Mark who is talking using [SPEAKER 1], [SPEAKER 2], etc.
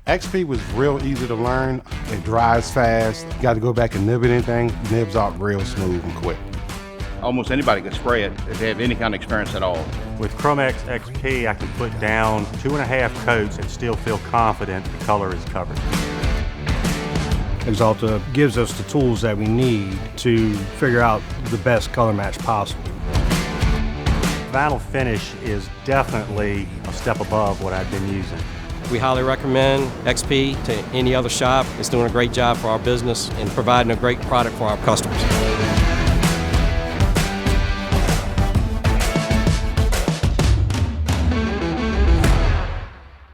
[SPEAKER 1] XP was real easy to learn. It dries fast. You got to go back and nib anything. Nibs out real smooth and quick.
[SPEAKER 2] Almost anybody can spray it if they have any kind of experience at all.
[SPEAKER 3] With Cromax XP, I can put down 2.5 coats and still feel confident the color is covered.
[SPEAKER 4] Axalta gives us the tools that we need to figure out the best color match possible.
[SPEAKER 3] Vinyl finish is definitely a step above what I've been using.
[SPEAKER 5] We highly recommend XP to any other shop. It's doing a great job for our business and providing a great product for our customers.